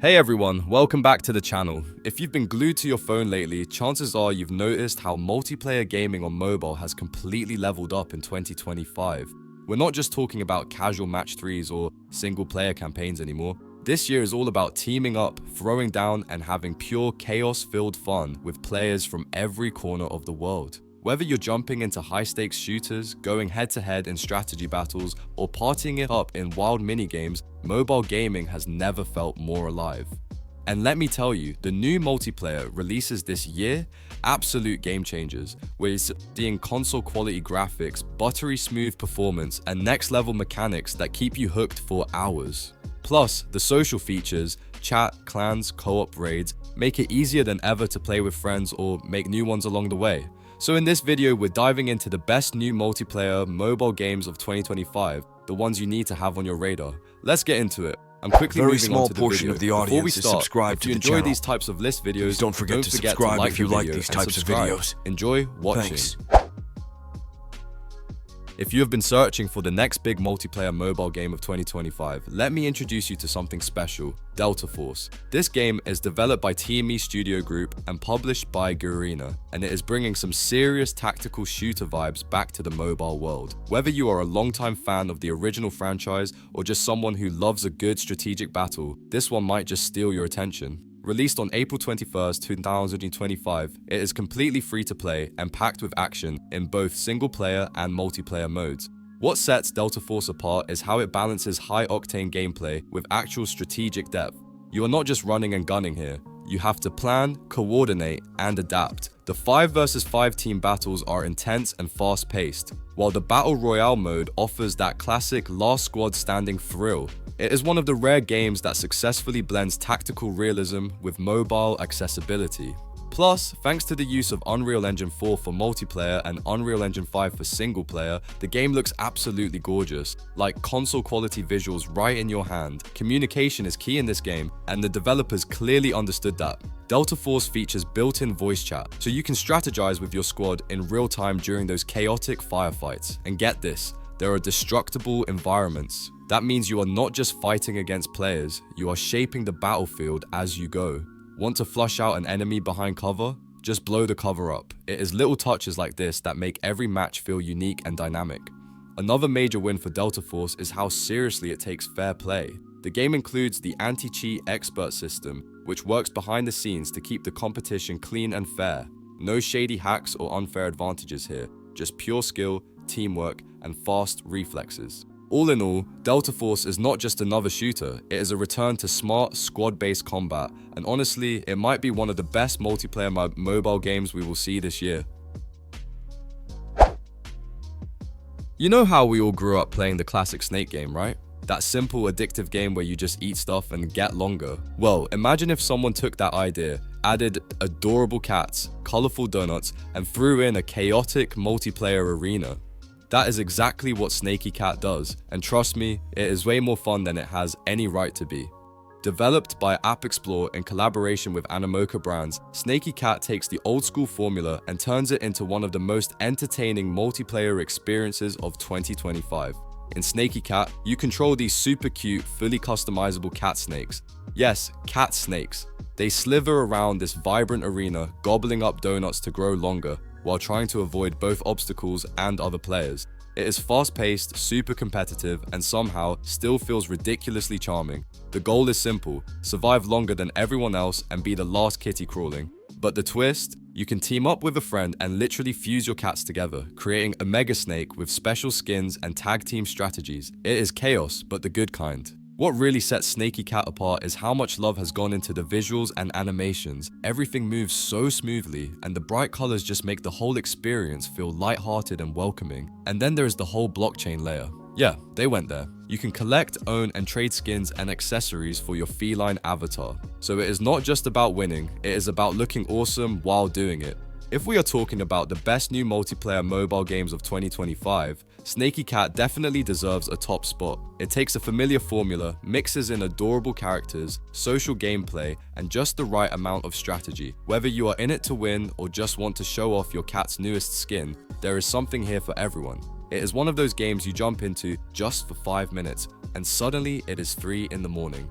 Hey everyone, welcome back to the channel. If you've been glued to your phone lately, chances are you've noticed how multiplayer gaming on mobile has completely leveled up in 2025. We're not just talking about casual match 3s or single player campaigns anymore. This year is all about teaming up, throwing down, and having pure chaos-filled fun with players from every corner of the world. Whether you're jumping into high-stakes shooters, going head-to-head in strategy battles, or partying it up in wild minigames, mobile gaming has never felt more alive. And let me tell you, the new multiplayer releases this year, absolute game changers, where you're seeing console-quality graphics, buttery smooth performance, and next-level mechanics that keep you hooked for hours. Plus, the social features, chat, clans, co-op raids, make it easier than ever to play with friends or make new ones along the way. So in this video, we're diving into the best new multiplayer mobile games of 2025, the ones you need to have on your radar. Let's get into it. I'm quickly moving on to the portion video. of the audience is subscribed if you to the enjoy channel. these types of list videos, Please don't forget to subscribe like if you the like video these and types of subscribe. videos. Enjoy watching. Thanks. If you have been searching for the next big multiplayer mobile game of 2025, let me introduce you to something special, Delta Force. This game is developed by TME Studio Group and published by Garena, and it is bringing some serious tactical shooter vibes back to the mobile world. Whether you are a longtime fan of the original franchise or just someone who loves a good strategic battle, this one might just steal your attention. Released on April 21st, 2025, it is completely free to play and packed with action in both single player and multiplayer modes. What sets Delta Force apart is how it balances high-octane gameplay with actual strategic depth. You are not just running and gunning here. You have to plan, coordinate, and adapt. The 5 versus 5 team battles are intense and fast-paced, while the Battle Royale mode offers that classic last squad standing thrill. It is one of the rare games that successfully blends tactical realism with mobile accessibility. Plus, thanks to the use of Unreal Engine 4 for multiplayer and Unreal Engine 5 for single player, the game looks absolutely gorgeous, like console quality visuals right in your hand. Communication is key in this game, and the developers clearly understood that. Delta Force features built-in voice chat, so you can strategize with your squad in real time during those chaotic firefights. And get this, there are destructible environments. That means you are not just fighting against players, you are shaping the battlefield as you go. Want to flush out an enemy behind cover? Just blow the cover up. It is little touches like this that make every match feel unique and dynamic. Another major win for Delta Force is how seriously it takes fair play. The game includes the anti-cheat expert system, which works behind the scenes to keep the competition clean and fair. No shady hacks or unfair advantages here, just pure skill, teamwork, and fast reflexes. All in all, Delta Force is not just another shooter, it is a return to smart, squad-based combat, and honestly, it might be one of the best multiplayer mobile games we will see this year. You know how we all grew up playing the classic Snake game, right? That simple, addictive game where you just eat stuff and get longer. Well, imagine if someone took that idea, added adorable cats, colorful donuts, and threw in a chaotic multiplayer arena. That is exactly what Snaky Cat does, and trust me, it is way more fun than it has any right to be. Developed by App Explore in collaboration with Animoca Brands, Snaky Cat takes the old school formula and turns it into one of the most entertaining multiplayer experiences of 2025. In Snaky Cat, you control these super cute, fully customizable cat snakes. Yes, cat snakes. They slither around this vibrant arena, gobbling up donuts to grow longer, while trying to avoid both obstacles and other players. It is fast-paced, super competitive, and somehow still feels ridiculously charming. The goal is simple, survive longer than everyone else and be the last kitty crawling. But the twist? You can team up with a friend and literally fuse your cats together, creating a mega snake with special skins and tag team strategies. It is chaos, but the good kind. What really sets Snaky Cat apart is how much love has gone into the visuals and animations. Everything moves so smoothly, and the bright colors just make the whole experience feel lighthearted and welcoming. And then there is the whole blockchain layer. Yeah, they went there. You can collect, own, and trade skins and accessories for your feline avatar. So it is not just about winning, it is about looking awesome while doing it. If we are talking about the best new multiplayer mobile games of 2025, Snaky Cat definitely deserves a top spot. It takes a familiar formula, mixes in adorable characters, social gameplay, and just the right amount of strategy. Whether you are in it to win or just want to show off your cat's newest skin, there is something here for everyone. It is one of those games you jump into just for 5 minutes, and suddenly it is 3 in the morning.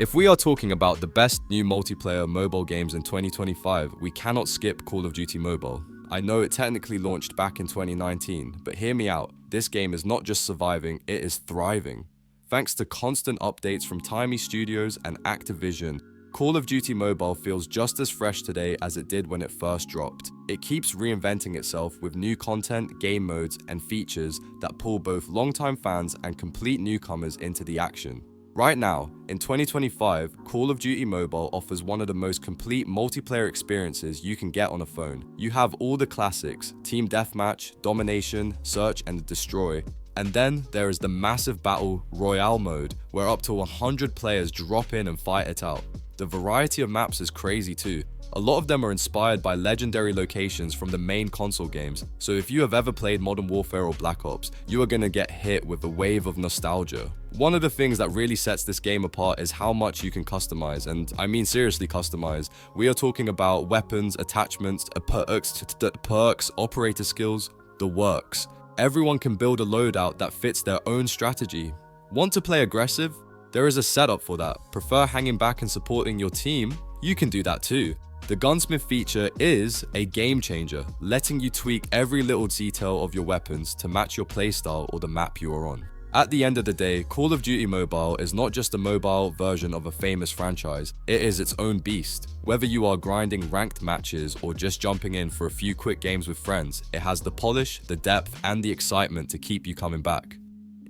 If we are talking about the best new multiplayer mobile games in 2025, we cannot skip Call of Duty Mobile. I know it technically launched back in 2019, but hear me out, this game is not just surviving, it is thriving. Thanks to constant updates from Timmy Studios and Activision, Call of Duty Mobile feels just as fresh today as it did when it first dropped. It keeps reinventing itself with new content, game modes, and features that pull both longtime fans and complete newcomers into the action. Right now, in 2025, Call of Duty Mobile offers one of the most complete multiplayer experiences you can get on a phone. You have all the classics, Team Deathmatch, Domination, Search and Destroy, and then there is the massive Battle Royale mode, where up to 100 players drop in and fight it out. The variety of maps is crazy too. A lot of them are inspired by legendary locations from the main console games, so if you have ever played Modern Warfare or Black Ops, you are gonna get hit with a wave of nostalgia. One of the things that really sets this game apart is how much you can customize, and I mean seriously customize. We are talking about weapons, attachments, perks, operator skills, the works. Everyone can build a loadout that fits their own strategy. Want to play aggressive? There is a setup for that. Prefer hanging back and supporting your team? You can do that too. The Gunsmith feature is a game changer, letting you tweak every little detail of your weapons to match your playstyle or the map you are on. At the end of the day, Call of Duty Mobile is not just a mobile version of a famous franchise, it is its own beast. Whether you are grinding ranked matches or just jumping in for a few quick games with friends, it has the polish, the depth, and the excitement to keep you coming back.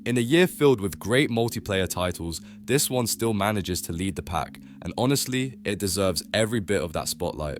In a year filled with great multiplayer titles, this one still manages to lead the pack, and honestly, it deserves every bit of that spotlight.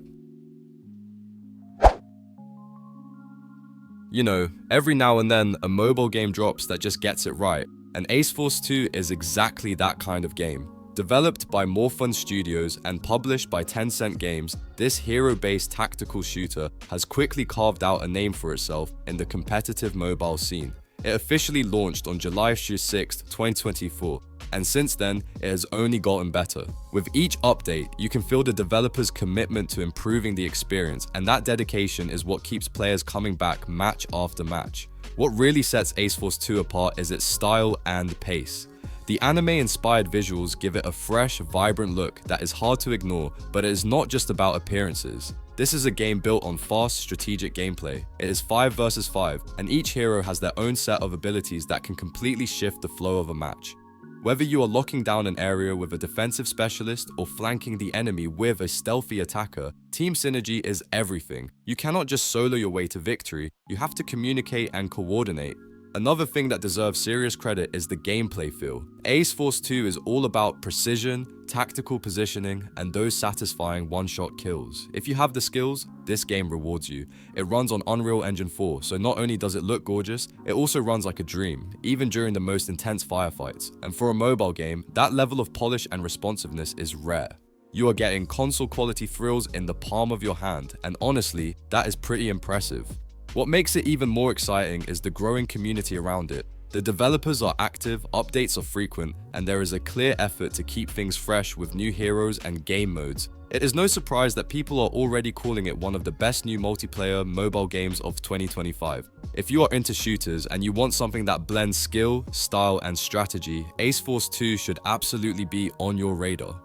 You know, every now and then a mobile game drops that just gets it right, and Ace Force 2 is exactly that kind of game. Developed by More Fun Studios and published by Tencent Games, this hero-based tactical shooter has quickly carved out a name for itself in the competitive mobile scene. It officially launched on July 6, 2024, and since then, it has only gotten better. With each update, you can feel the developers' commitment to improving the experience, and that dedication is what keeps players coming back match after match. What really sets Ace Force 2 apart is its style and pace. The anime-inspired visuals give it a fresh, vibrant look that is hard to ignore, but it is not just about appearances. This is a game built on fast, strategic gameplay. It is 5 versus 5, and each hero has their own set of abilities that can completely shift the flow of a match. Whether you are locking down an area with a defensive specialist or flanking the enemy with a stealthy attacker, team synergy is everything. You cannot just solo your way to victory, you have to communicate and coordinate. Another thing that deserves serious credit is the gameplay feel. Ace Force 2 is all about precision, tactical positioning, and those satisfying one-shot kills. If you have the skills, this game rewards you. It runs on Unreal Engine 4, so not only does it look gorgeous, it also runs like a dream, even during the most intense firefights. And for a mobile game, that level of polish and responsiveness is rare. You are getting console-quality thrills in the palm of your hand, and honestly, that is pretty impressive. What makes it even more exciting is the growing community around it. The developers are active, updates are frequent, and there is a clear effort to keep things fresh with new heroes and game modes. It is no surprise that people are already calling it one of the best new multiplayer mobile games of 2025. If you are into shooters and you want something that blends skill, style, and strategy, Ace Force 2 should absolutely be on your radar.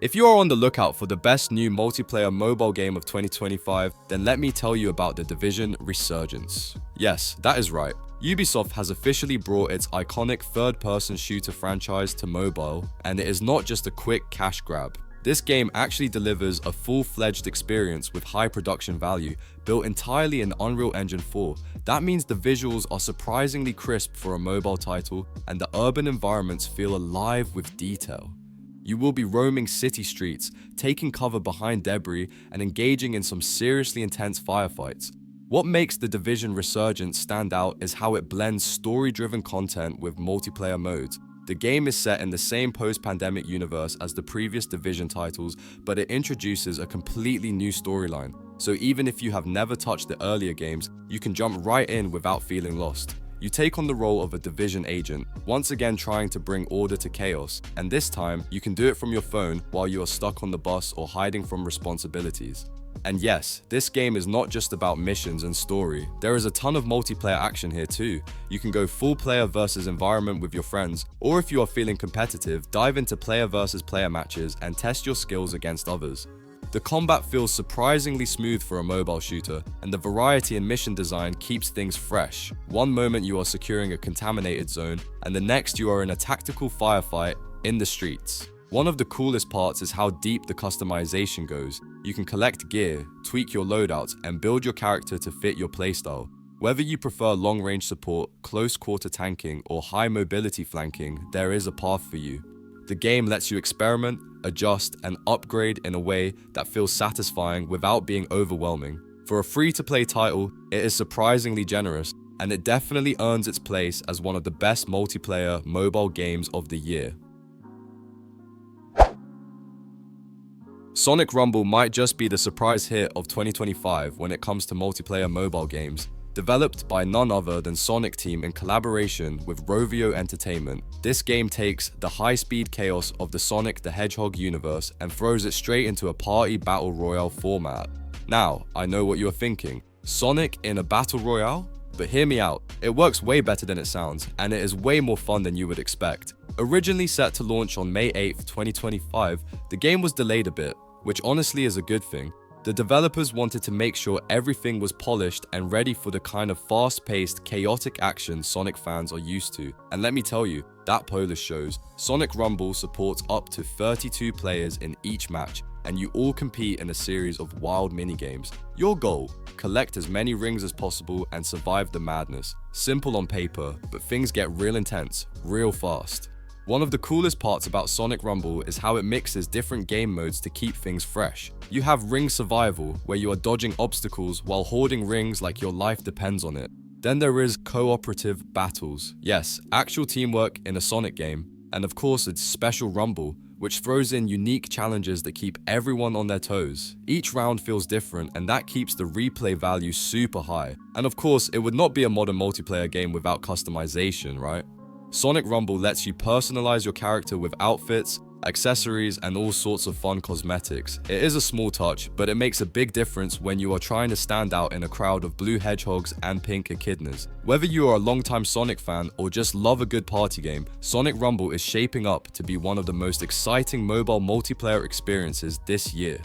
If you are on the lookout for the best new multiplayer mobile game of 2025, then let me tell you about The Division Resurgence. Yes, that is right. Ubisoft has officially brought its iconic third-person shooter franchise to mobile, and it is not just a quick cash grab. This game actually delivers a full-fledged experience with high production value, built entirely in Unreal Engine 4. That means the visuals are surprisingly crisp for a mobile title, and the urban environments feel alive with detail. You will be roaming city streets, taking cover behind debris, and engaging in some seriously intense firefights. What makes The Division Resurgence stand out is how it blends story-driven content with multiplayer modes. The game is set in the same post-pandemic universe as the previous Division titles, but it introduces a completely new storyline. So even if you have never touched the earlier games, you can jump right in without feeling lost. You take on the role of a Division agent, once again trying to bring order to chaos, and this time, you can do it from your phone while you are stuck on the bus or hiding from responsibilities. And yes, this game is not just about missions and story. There is a ton of multiplayer action here too. You can go full player versus environment with your friends, or if you are feeling competitive, dive into player versus player matches and test your skills against others. The combat feels surprisingly smooth for a mobile shooter, and the variety in mission design keeps things fresh. One moment you are securing a contaminated zone, and the next you are in a tactical firefight in the streets. One of the coolest parts is how deep the customization goes. You can collect gear, tweak your loadouts, and build your character to fit your playstyle. Whether you prefer long-range support, close-quarter tanking, or high-mobility flanking, there is a path for you. The game lets you experiment, adjust, and upgrade in a way that feels satisfying without being overwhelming. For a free-to-play title, it is surprisingly generous, and it definitely earns its place as one of the best multiplayer mobile games of the year. Sonic Rumble might just be the surprise hit of 2025 when it comes to multiplayer mobile games. Developed by none other than Sonic Team in collaboration with Rovio Entertainment, this game takes the high-speed chaos of the Sonic the Hedgehog universe and throws it straight into a party battle royale format. Now, I know what you're thinking, Sonic in a battle royale? But hear me out, it works way better than it sounds, and it is way more fun than you would expect. Originally set to launch on May 8th, 2025, the game was delayed a bit, which honestly is a good thing. The developers wanted to make sure everything was polished and ready for the kind of fast-paced, chaotic action Sonic fans are used to. And let me tell you, that polish shows. Sonic Rumble supports up to 32 players in each match, and you all compete in a series of wild minigames. Your goal? Collect as many rings as possible and survive the madness. Simple on paper, but things get real intense, real fast. One of the coolest parts about Sonic Rumble is how it mixes different game modes to keep things fresh. You have Ring Survival, where you are dodging obstacles while hoarding rings like your life depends on it. Then there is Cooperative Battles. Yes, actual teamwork in a Sonic game. And of course it's Special Rumble, which throws in unique challenges that keep everyone on their toes. Each round feels different, and that keeps the replay value super high. And of course, it would not be a modern multiplayer game without customization, right? Sonic Rumble lets you personalize your character with outfits, accessories, and all sorts of fun cosmetics. It is a small touch, but it makes a big difference when you are trying to stand out in a crowd of blue hedgehogs and pink echidnas. Whether you are a longtime Sonic fan or just love a good party game, Sonic Rumble is shaping up to be one of the most exciting mobile multiplayer experiences this year.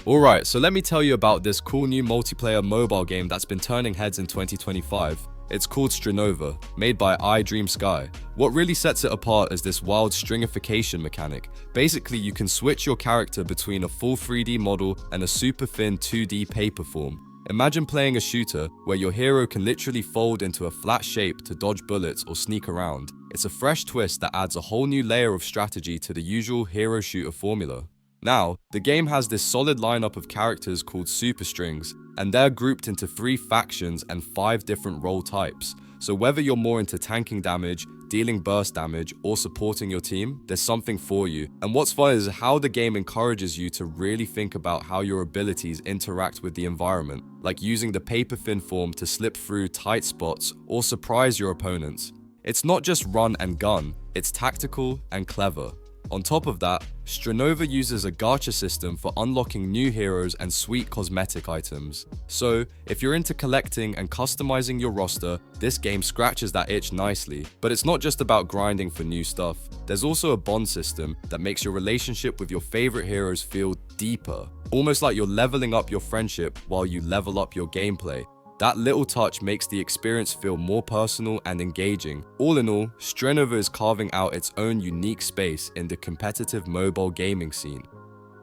Alright, so let me tell you about this cool new multiplayer mobile game that's been turning heads in 2025. It's called Strinova, made by iDreamSky. What really sets it apart is this wild stringification mechanic. Basically, you can switch your character between a full 3D model and a super thin 2D paper form. Imagine playing a shooter where your hero can literally fold into a flat shape to dodge bullets or sneak around. It's a fresh twist that adds a whole new layer of strategy to the usual hero shooter formula. Now, the game has this solid lineup of characters called Super Strings, and they're grouped into 3 factions and 5 different role types. So whether you're more into tanking damage, dealing burst damage, or supporting your team, there's something for you. And what's fun is how the game encourages you to really think about how your abilities interact with the environment, like using the paper thin form to slip through tight spots or surprise your opponents. It's not just run and gun, it's tactical and clever. On top of that, Strinova uses a gacha system for unlocking new heroes and sweet cosmetic items. So, if you're into collecting and customizing your roster, this game scratches that itch nicely. But it's not just about grinding for new stuff. There's also a bond system that makes your relationship with your favorite heroes feel deeper. Almost like you're leveling up your friendship while you level up your gameplay. That little touch makes the experience feel more personal and engaging. All in all, Strinova is carving out its own unique space in the competitive mobile gaming scene.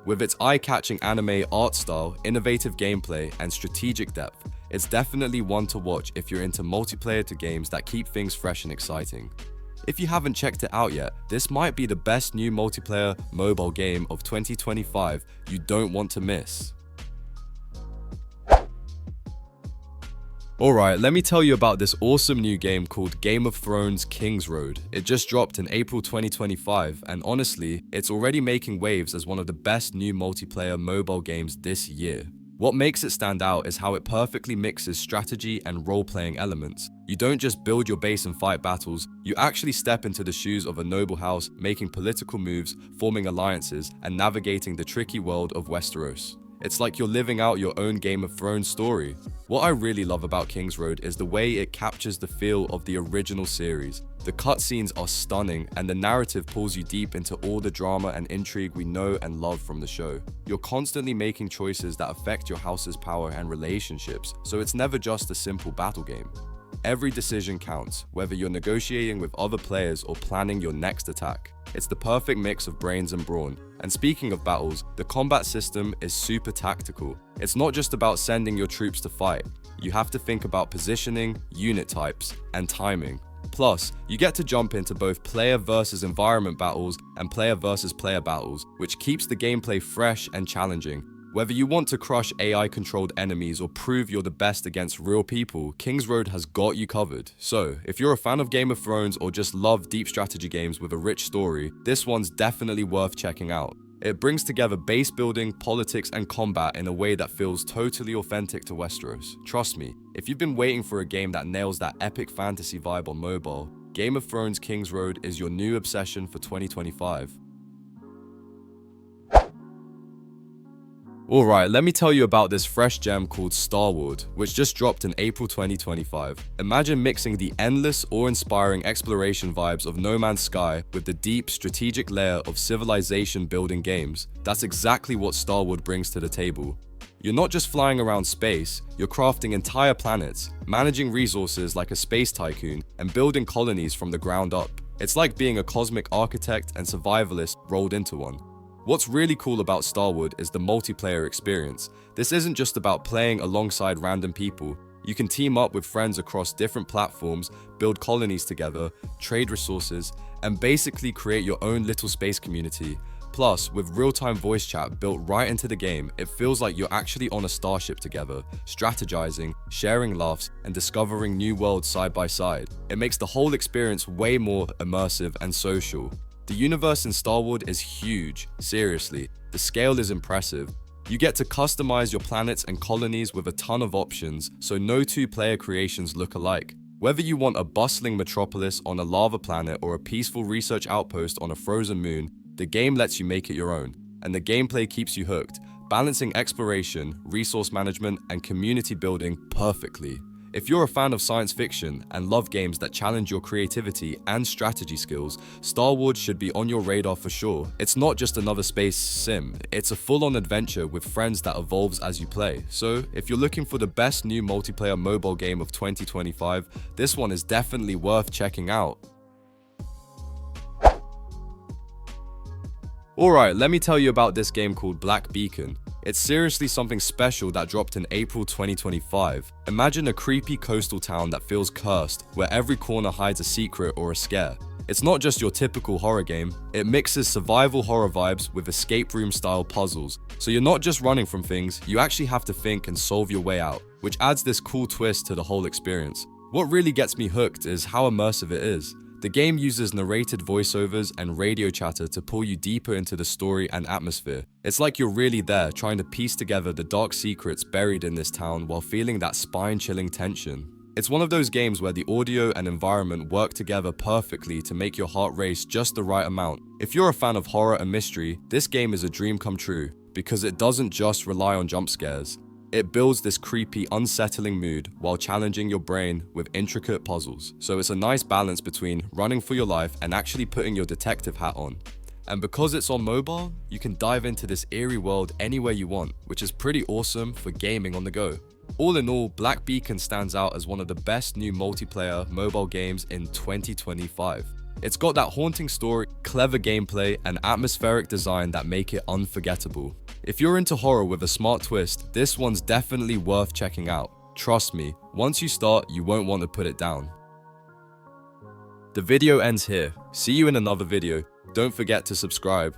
With its eye-catching anime art style, innovative gameplay, and strategic depth, it's definitely one to watch if you're into multiplayer to games that keep things fresh and exciting. If you haven't checked it out yet, this might be the best new multiplayer mobile game of 2025 you don't want to miss. Alright, let me tell you about this awesome new game called Game of Thrones King's Road. It just dropped in April 2025, and honestly, it's already making waves as one of the best new multiplayer mobile games this year. What makes it stand out is how it perfectly mixes strategy and role-playing elements. You don't just build your base and fight battles, you actually step into the shoes of a noble house, making political moves, forming alliances, and navigating the tricky world of Westeros. It's like you're living out your own Game of Thrones story. What I really love about King's Road is the way it captures the feel of the original series. The cutscenes are stunning, and the narrative pulls you deep into all the drama and intrigue we know and love from the show. You're constantly making choices that affect your house's power and relationships, so it's never just a simple battle game. Every decision counts, whether you're negotiating with other players or planning your next attack. It's the perfect mix of brains and brawn. And speaking of battles, the combat system is super tactical. It's not just about sending your troops to fight. You have to think about positioning, unit types, and timing. Plus, you get to jump into both player versus environment battles and player versus player battles, which keeps the gameplay fresh and challenging. Whether you want to crush AI-controlled enemies or prove you're the best against real people, King's Road has got you covered. So, if you're a fan of Game of Thrones or just love deep strategy games with a rich story, this one's definitely worth checking out. It brings together base building, politics, and combat in a way that feels totally authentic to Westeros. Trust me, if you've been waiting for a game that nails that epic fantasy vibe on mobile, Game of Thrones King's Road is your new obsession for 2025. Alright, let me tell you about this fresh gem called Starward, which just dropped in April 2025. Imagine mixing the endless, awe-inspiring exploration vibes of No Man's Sky with the deep, strategic layer of civilization-building games. That's exactly what Starward brings to the table. You're not just flying around space, you're crafting entire planets, managing resources like a space tycoon, and building colonies from the ground up. It's like being a cosmic architect and survivalist rolled into one. What's really cool about Starward is the multiplayer experience. This isn't just about playing alongside random people. You can team up with friends across different platforms, build colonies together, trade resources, and basically create your own little space community. Plus, with real-time voice chat built right into the game, it feels like you're actually on a starship together, strategizing, sharing laughs, and discovering new worlds side by side. It makes the whole experience way more immersive and social. The universe in Starward is huge, seriously, the scale is impressive. You get to customize your planets and colonies with a ton of options, so no two player creations look alike. Whether you want a bustling metropolis on a lava planet or a peaceful research outpost on a frozen moon, the game lets you make it your own, and the gameplay keeps you hooked, balancing exploration, resource management, and community building perfectly. If you're a fan of science fiction and love games that challenge your creativity and strategy skills, Starward should be on your radar for sure. It's not just another space sim, it's a full-on adventure with friends that evolves as you play. So, if you're looking for the best new multiplayer mobile game of 2025, this one is definitely worth checking out. Alright, let me tell you about this game called Black Beacon. It's seriously something special that dropped in April 2025. Imagine a creepy coastal town that feels cursed, where every corner hides a secret or a scare. It's not just your typical horror game, it mixes survival horror vibes with escape room style puzzles. So you're not just running from things, you actually have to think and solve your way out, which adds this cool twist to the whole experience. What really gets me hooked is how immersive it is. The game uses narrated voiceovers and radio chatter to pull you deeper into the story and atmosphere. It's like you're really there, trying to piece together the dark secrets buried in this town while feeling that spine-chilling tension. It's one of those games where the audio and environment work together perfectly to make your heart race just the right amount. If you're a fan of horror and mystery, this game is a dream come true, because it doesn't just rely on jump scares. It builds this creepy, unsettling mood while challenging your brain with intricate puzzles. So it's a nice balance between running for your life and actually putting your detective hat on. And because it's on mobile, you can dive into this eerie world anywhere you want, which is pretty awesome for gaming on the go. All in all, Black Beacon stands out as one of the best new multiplayer mobile games in 2025. It's got that haunting story, clever gameplay, and atmospheric design that make it unforgettable. If you're into horror with a smart twist, this one's definitely worth checking out. Trust me, once you start, you won't want to put it down. The video ends here. See you in another video. Don't forget to subscribe.